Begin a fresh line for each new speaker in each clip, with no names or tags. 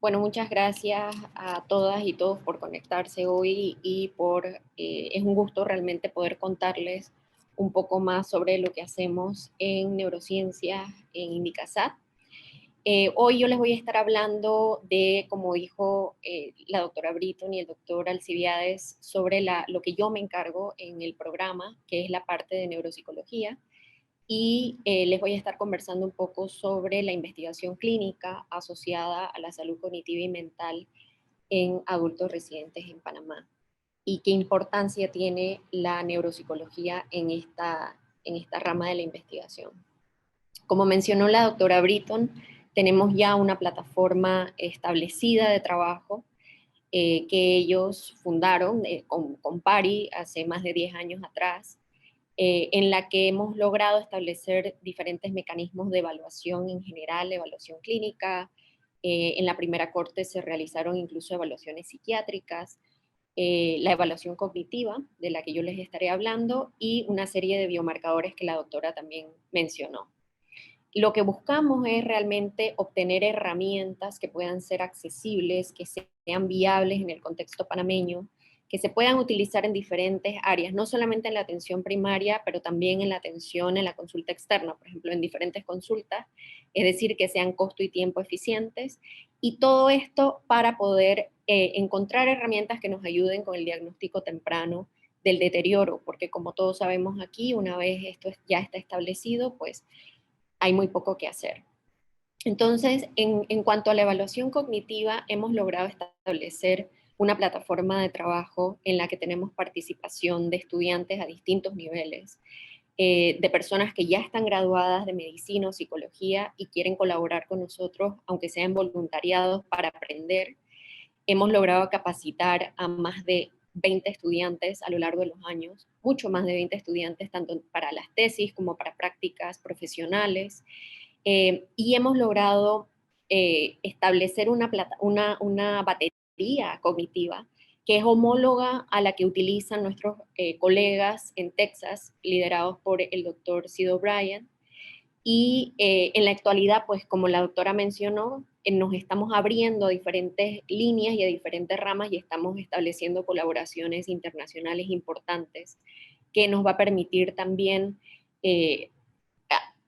Bueno, muchas gracias a todas y todos por conectarse hoy y es un gusto realmente poder contarles un poco más sobre lo que hacemos en neurociencias en Indicasat. Hoy yo les voy a estar hablando de, como dijo la doctora Britton y el doctor Alcibiades, sobre lo que yo me encargo en el programa, que es la parte de neuropsicología, y les voy a estar conversando un poco sobre la investigación clínica asociada a la salud cognitiva y mental en adultos residentes en Panamá y qué importancia tiene la neuropsicología en esta rama de la investigación. Como mencionó la doctora Britton, tenemos ya una plataforma establecida de trabajo que ellos fundaron con Pari hace más de 10 años atrás, en la que hemos logrado establecer diferentes mecanismos de evaluación en general, evaluación clínica. En la primera corte se realizaron incluso evaluaciones psiquiátricas, la evaluación cognitiva, de la que yo les estaré hablando, y una serie de biomarcadores que la doctora también mencionó. Lo que buscamos es realmente obtener herramientas que puedan ser accesibles, que sean viables en el contexto panameño, que se puedan utilizar en diferentes áreas, no solamente en la atención primaria, pero también en la atención, en la consulta externa, por ejemplo, en diferentes consultas, es decir, que sean costo y tiempo eficientes, y todo esto para poder encontrar herramientas que nos ayuden con el diagnóstico temprano del deterioro, porque como todos sabemos aquí, una vez esto ya está establecido, pues hay muy poco que hacer. Entonces, en cuanto a la evaluación cognitiva, hemos logrado establecer una plataforma de trabajo en la que tenemos participación de estudiantes a distintos niveles, de personas que ya están graduadas de medicina o psicología y quieren colaborar con nosotros, aunque sean voluntariados, para aprender. Hemos logrado capacitar a más de 20 estudiantes a lo largo de los años, mucho más de 20 estudiantes, tanto para las tesis como para prácticas profesionales. Y hemos logrado establecer una batería cognitiva que es homóloga a la que utilizan nuestros colegas en Texas, liderados por el doctor Sid O'Brien. Y en la actualidad, pues como la doctora mencionó, nos estamos abriendo a diferentes líneas y a diferentes ramas y estamos estableciendo colaboraciones internacionales importantes que nos va a permitir también eh,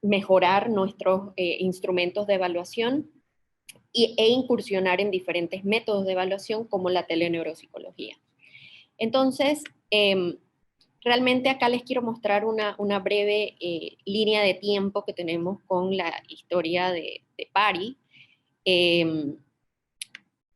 mejorar nuestros instrumentos de evaluación e incursionar en diferentes métodos de evaluación como la teleneuropsicología. Entonces, realmente acá les quiero mostrar una breve línea de tiempo que tenemos con la historia de Pari. Eh,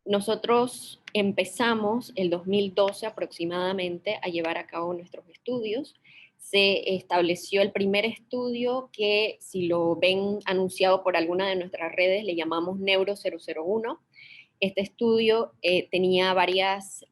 Nosotros empezamos el 2012 aproximadamente a llevar a cabo nuestros estudios. Se estableció el primer estudio que, si lo ven anunciado por alguna de nuestras redes, le llamamos Neuro 001. Este estudio tenía varias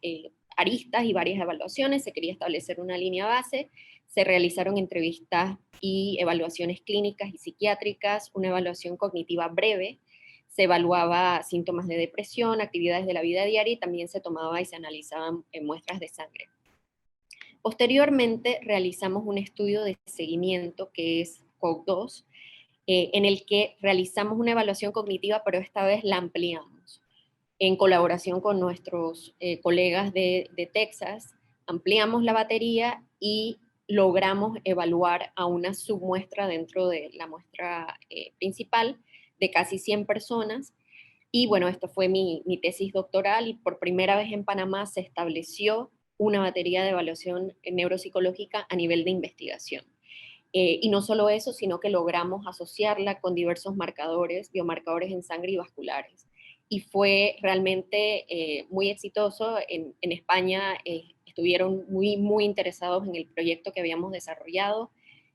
aristas y varias evaluaciones. Se quería establecer una línea base. Se realizaron entrevistas y evaluaciones clínicas y psiquiátricas, una evaluación cognitiva breve. Se evaluaba síntomas de depresión, actividades de la vida diaria y también se tomaba y se analizaban muestras de sangre. Posteriormente realizamos un estudio de seguimiento que es COG2, en el que realizamos una evaluación cognitiva, pero esta vez la ampliamos. En colaboración con nuestros colegas de Texas, ampliamos la batería y logramos evaluar a una submuestra dentro de la muestra principal de casi 100 personas. Y bueno, esto fue mi tesis doctoral y por primera vez en Panamá se estableció una batería de evaluación neuropsicológica a nivel de investigación. Y no solo eso, sino que logramos asociarla con diversos marcadores, biomarcadores en sangre y vasculares. Y fue realmente muy exitoso. En España estuvieron muy interesados en el proyecto que habíamos desarrollado.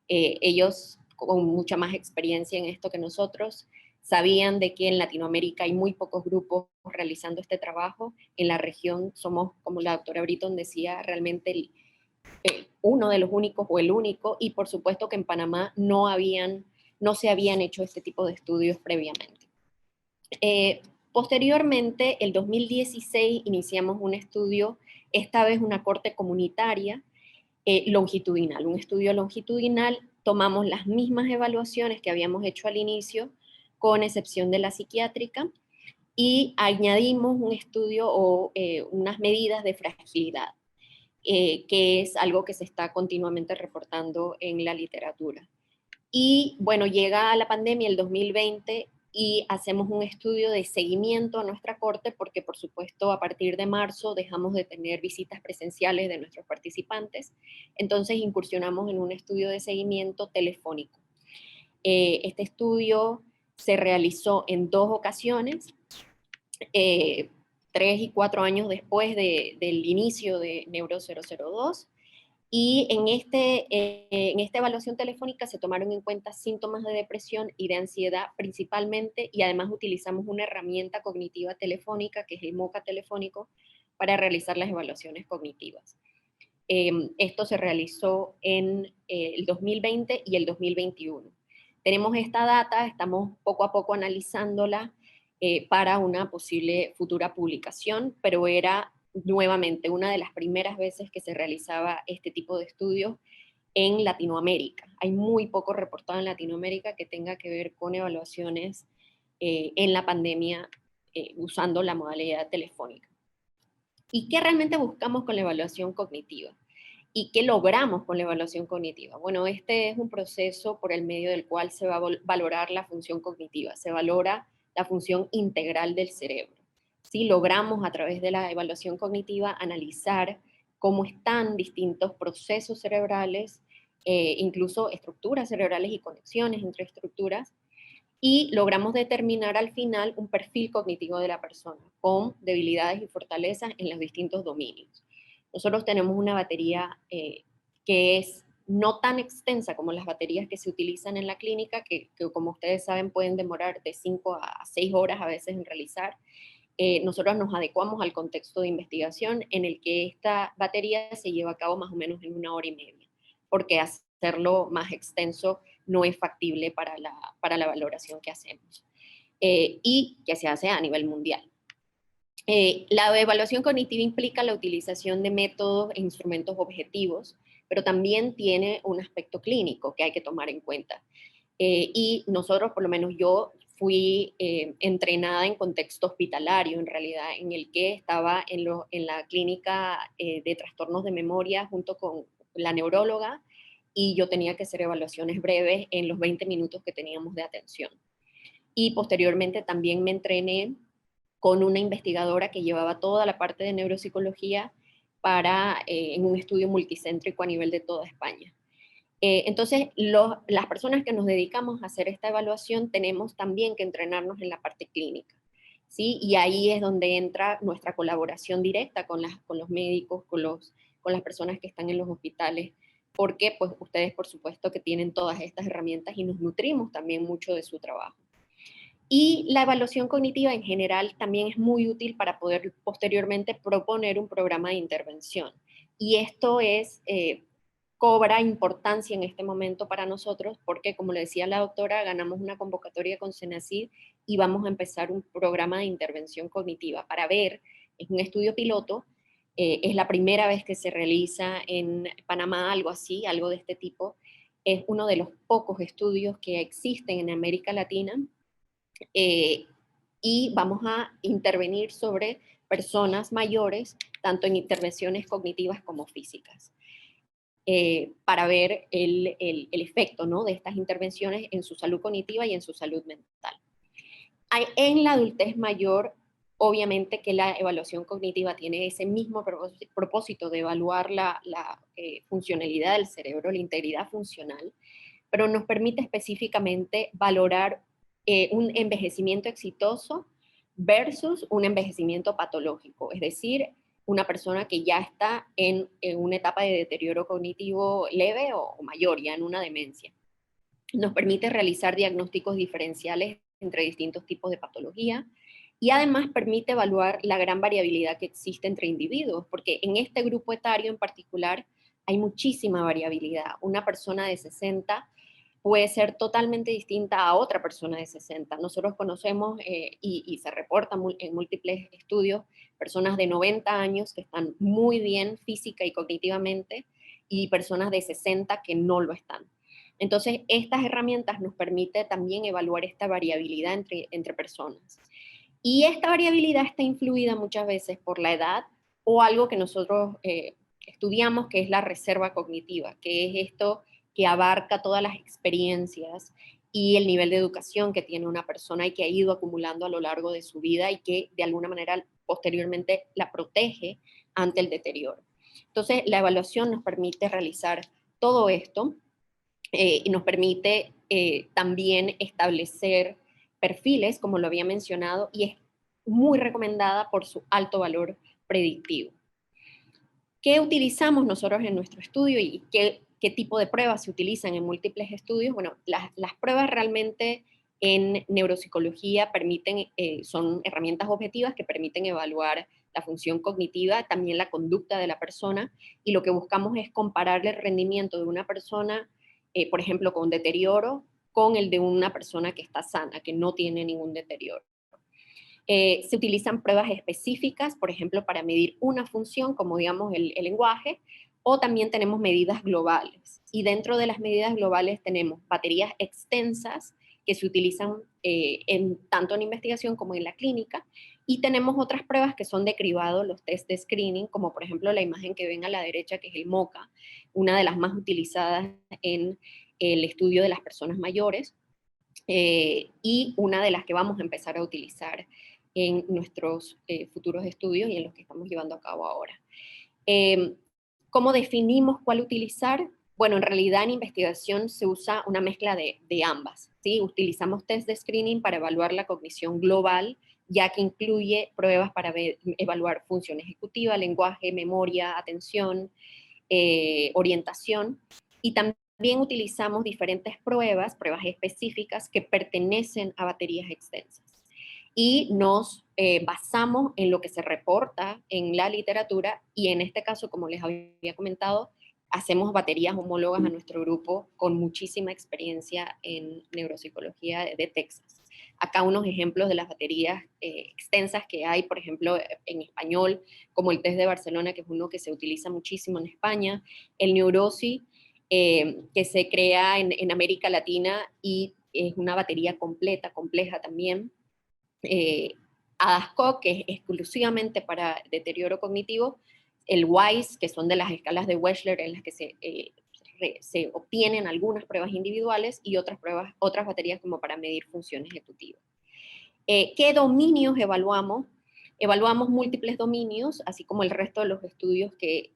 Ellos, con mucha más experiencia en esto que nosotros, sabían de que en Latinoamérica hay muy pocos grupos realizando este trabajo. En la región somos, como la doctora Britton decía, realmente uno de los únicos o el único, y por supuesto que en Panamá no se habían hecho este tipo de estudios previamente. Posteriormente, el 2016, iniciamos un estudio, esta vez una corte comunitaria longitudinal, un estudio longitudinal. Tomamos las mismas evaluaciones que habíamos hecho al inicio, con excepción de la psiquiátrica, y añadimos un estudio o unas medidas de fragilidad, que es algo que se está continuamente reportando en la literatura. Y bueno, llega la pandemia el 2020 y hacemos un estudio de seguimiento a nuestra corte porque, por supuesto, a partir de marzo dejamos de tener visitas presenciales de nuestros participantes. Entonces incursionamos en un estudio de seguimiento telefónico. Este estudio se realizó en 2 ocasiones, 3 y 4 años después del inicio de Neuro 002. Y en esta evaluación telefónica se tomaron en cuenta síntomas de depresión y de ansiedad principalmente, y además utilizamos una herramienta cognitiva telefónica, que es el MoCA telefónico, para realizar las evaluaciones cognitivas. Esto se realizó en el 2020 y el 2021. Tenemos esta data, estamos poco a poco analizándola para una posible futura publicación, pero era nuevamente una de las primeras veces que se realizaba este tipo de estudios en Latinoamérica. Hay muy poco reportado en Latinoamérica que tenga que ver con evaluaciones en la pandemia usando la modalidad telefónica. ¿Y qué realmente buscamos con la evaluación cognitiva? ¿Y qué logramos con la evaluación cognitiva? Bueno, este es un proceso por el medio del cual se va a valorar la función cognitiva, se valora la función integral del cerebro. ¿Sí? Logramos a través de la evaluación cognitiva analizar cómo están distintos procesos cerebrales, incluso estructuras cerebrales y conexiones entre estructuras, y logramos determinar al final un perfil cognitivo de la persona con debilidades y fortalezas en los distintos dominios. Nosotros tenemos una batería que es no tan extensa como las baterías que se utilizan en la clínica, que como ustedes saben pueden demorar de 5 a 6 horas a veces en realizar. Nosotros nos adecuamos al contexto de investigación en el que esta batería se lleva a cabo más o menos en 1 hora y media, porque hacerlo más extenso no es factible para la valoración que hacemos y que se hace a nivel mundial. La evaluación cognitiva implica la utilización de métodos e instrumentos objetivos, pero también tiene un aspecto clínico que hay que tomar en cuenta. Y nosotros, por lo menos yo, fui entrenada en contexto hospitalario, en realidad, en el que estaba en la clínica de trastornos de memoria junto con la neuróloga, y yo tenía que hacer evaluaciones breves en los 20 minutos que teníamos de atención. Y posteriormente también me entrené con una investigadora que llevaba toda la parte de neuropsicología en un estudio multicéntrico a nivel de toda España. Entonces, las personas que nos dedicamos a hacer esta evaluación tenemos también que entrenarnos en la parte clínica, ¿sí? Y ahí es donde entra nuestra colaboración directa con los médicos, con las personas que están en los hospitales, porque pues ustedes por supuesto que tienen todas estas herramientas y nos nutrimos también mucho de su trabajo. Y la evaluación cognitiva en general también es muy útil para poder posteriormente proponer un programa de intervención. Y esto cobra importancia en este momento para nosotros porque, como le decía la doctora, ganamos una convocatoria con Senacid y vamos a empezar un programa de intervención cognitiva para ver, es un estudio piloto, es la primera vez que se realiza en Panamá algo así, algo de este tipo. Es uno de los pocos estudios que existen en América Latina, y vamos a intervenir sobre personas mayores, tanto en intervenciones cognitivas como físicas, para ver el efecto, ¿no?, de estas intervenciones en su salud cognitiva y en su salud mental. En la adultez mayor, obviamente que la evaluación cognitiva tiene ese mismo propósito de evaluar la funcionalidad del cerebro, la integridad funcional, pero nos permite específicamente valorar un envejecimiento exitoso versus un envejecimiento patológico, es decir, una persona que ya está en una etapa de deterioro cognitivo leve o mayor, ya en una demencia. Nos permite realizar diagnósticos diferenciales entre distintos tipos de patología y además permite evaluar la gran variabilidad que existe entre individuos, porque en este grupo etario en particular hay muchísima variabilidad. Una persona de 60 puede ser totalmente distinta a otra persona de 60. Nosotros conocemos y se reporta en múltiples estudios personas de 90 años que están muy bien física y cognitivamente y personas de 60 que no lo están. Entonces, estas herramientas nos permiten también evaluar esta variabilidad entre personas. Y esta variabilidad está influida muchas veces por la edad o algo que nosotros estudiamos, que es la reserva cognitiva, que es esto que abarca todas las experiencias y el nivel de educación que tiene una persona y que ha ido acumulando a lo largo de su vida y que de alguna manera posteriormente la protege ante el deterioro. Entonces, la evaluación nos permite realizar todo esto y nos permite también establecer perfiles, como lo había mencionado, y es muy recomendada por su alto valor predictivo. ¿Qué utilizamos nosotros en nuestro estudio y qué tipo de pruebas se utilizan en múltiples estudios? Bueno, las pruebas realmente en neuropsicología permiten, son herramientas objetivas que permiten evaluar la función cognitiva, también la conducta de la persona, y lo que buscamos es comparar el rendimiento de una persona, por ejemplo, con deterioro, con el de una persona que está sana, que no tiene ningún deterioro. Se utilizan pruebas específicas, por ejemplo, para medir una función, como digamos el lenguaje, o también tenemos medidas globales. Y dentro de las medidas globales tenemos baterías extensas que se utilizan tanto en investigación como en la clínica, y tenemos otras pruebas que son de cribado, los test de screening, como por ejemplo la imagen que ven a la derecha, que es el MoCA, una de las más utilizadas en el estudio de las personas mayores, y una de las que vamos a empezar a utilizar en nuestros futuros estudios y en los que estamos llevando a cabo ahora. ¿Cómo definimos cuál utilizar? Bueno, en realidad en investigación se usa una mezcla de ambas, ¿sí? Utilizamos test de screening para evaluar la cognición global, ya que incluye pruebas para evaluar función ejecutiva, lenguaje, memoria, atención, orientación, y también utilizamos diferentes pruebas específicas que pertenecen a baterías extensas. Y nos basamos en lo que se reporta en la literatura y en este caso, como les había comentado, hacemos baterías homólogas a nuestro grupo con muchísima experiencia en neuropsicología de Texas. Acá unos ejemplos de las baterías extensas que hay, por ejemplo, en español, como el test de Barcelona, que es uno que se utiliza muchísimo en España, el Neurosi, que se crea en América Latina y es una batería completa, compleja también. ADAS-Cog, que es exclusivamente para deterioro cognitivo, el WISE, que son de las escalas de Wechsler en las que se obtienen algunas pruebas individuales y otras baterías como para medir función ejecutiva. ¿Qué dominios evaluamos? Evaluamos múltiples dominios, así como el resto de los estudios de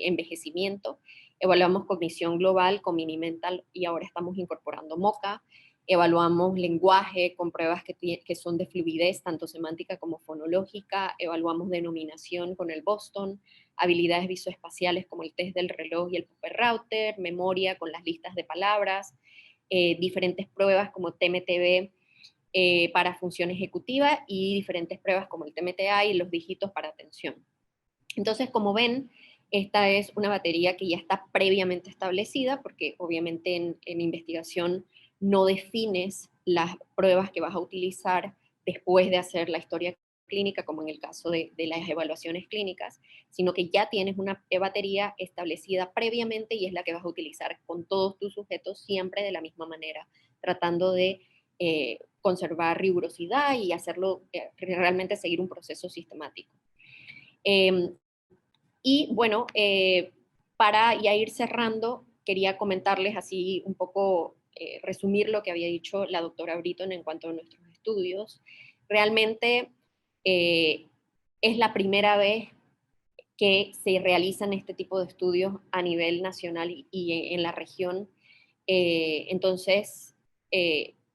envejecimiento. Evaluamos cognición global con Mini-Mental y ahora estamos incorporando MoCA. Evaluamos lenguaje con pruebas que son de fluidez, tanto semántica como fonológica. Evaluamos denominación con el Boston, habilidades visoespaciales como el test del reloj y el Popper Router, memoria con las listas de palabras, diferentes pruebas como TMTB para función ejecutiva y diferentes pruebas como el TMTA y los dígitos para atención. Entonces, como ven, esta es una batería que ya está previamente establecida, porque obviamente en investigación no defines las pruebas que vas a utilizar después de hacer la historia clínica, como en el caso de las evaluaciones clínicas, sino que ya tienes una batería establecida previamente y es la que vas a utilizar con todos tus sujetos siempre de la misma manera, tratando de conservar rigurosidad y hacerlo, realmente seguir un proceso sistemático. Y bueno, para ya ir cerrando, quería comentarles así un poco, resumir lo que había dicho la doctora Britton en cuanto a nuestros estudios. Realmente es la primera vez que se realizan este tipo de estudios a nivel nacional y en la región. Entonces,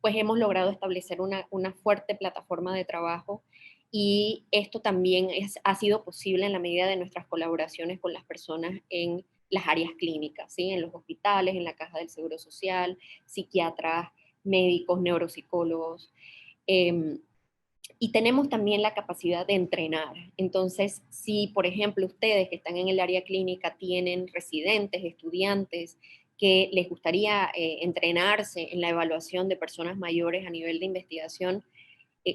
pues hemos logrado establecer una fuerte plataforma de trabajo y esto también ha sido posible en la medida de nuestras colaboraciones con las personas en las áreas clínicas, ¿sí? En los hospitales, en la Caja del Seguro Social, psiquiatras, médicos, neuropsicólogos. Y tenemos también la capacidad de entrenar. Entonces, si por ejemplo ustedes que están en el área clínica tienen residentes, estudiantes que les gustaría entrenarse en la evaluación de personas mayores a nivel de investigación,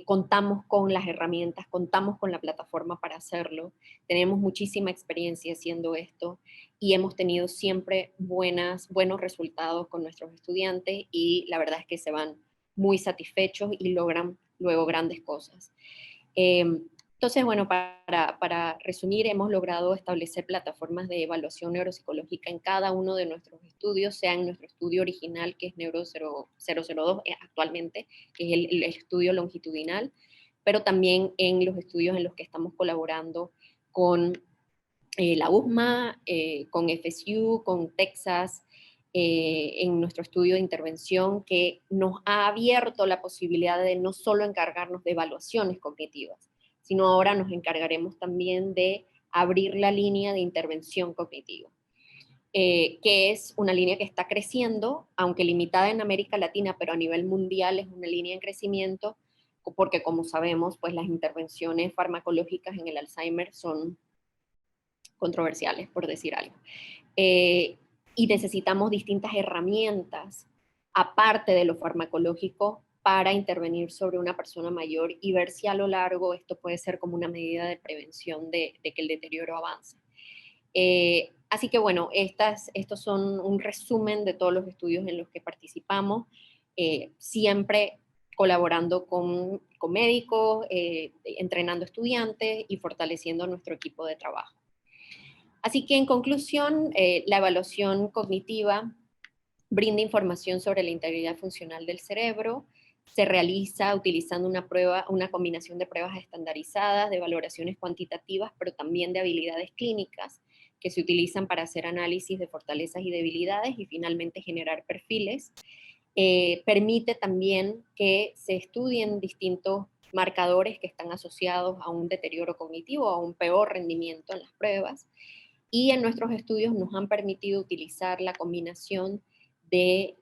contamos con las herramientas, contamos con la plataforma para hacerlo. Tenemos muchísima experiencia haciendo esto y hemos tenido siempre buenos resultados con nuestros estudiantes y la verdad es que se van muy satisfechos y logran luego grandes cosas. Entonces, bueno, para resumir, hemos logrado establecer plataformas de evaluación neuropsicológica en cada uno de nuestros estudios, sea en nuestro estudio original, que es Neuro 002 actualmente, que es el estudio longitudinal, pero también en los estudios en los que estamos colaborando con la USMA, con FSU, con Texas, en nuestro estudio de intervención, que nos ha abierto la posibilidad de no solo encargarnos de evaluaciones cognitivas, sino ahora nos encargaremos también de abrir la línea de intervención cognitiva, que es una línea que está creciendo, aunque limitada en América Latina, pero a nivel mundial es una línea en crecimiento, porque como sabemos, pues las intervenciones farmacológicas en el Alzheimer son controversiales, por decir algo. Y necesitamos distintas herramientas, aparte de lo farmacológico, para intervenir sobre una persona mayor y ver si a lo largo esto puede ser como una medida de prevención de que el deterioro avance. Así que bueno, estos son un resumen de todos los estudios en los que participamos, siempre colaborando con médicos, entrenando estudiantes y fortaleciendo nuestro equipo de trabajo. Así que en conclusión, la evaluación cognitiva brinda información sobre la integridad funcional del cerebro, se realiza utilizando una combinación de pruebas estandarizadas, de valoraciones cuantitativas, pero también de habilidades clínicas que se utilizan para hacer análisis de fortalezas y debilidades y finalmente generar perfiles. Permite también que se estudien distintos marcadores que están asociados a un deterioro cognitivo, a un peor rendimiento en las pruebas. Y en nuestros estudios nos han permitido utilizar la combinación de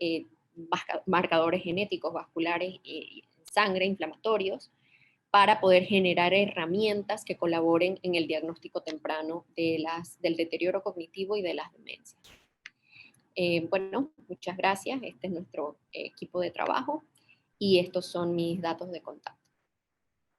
marcadores genéticos, vasculares y sangre, inflamatorios, para poder generar herramientas que colaboren en el diagnóstico temprano del deterioro cognitivo y de las demencias. Bueno, muchas gracias. Este es nuestro equipo de trabajo y estos son mis datos de contacto.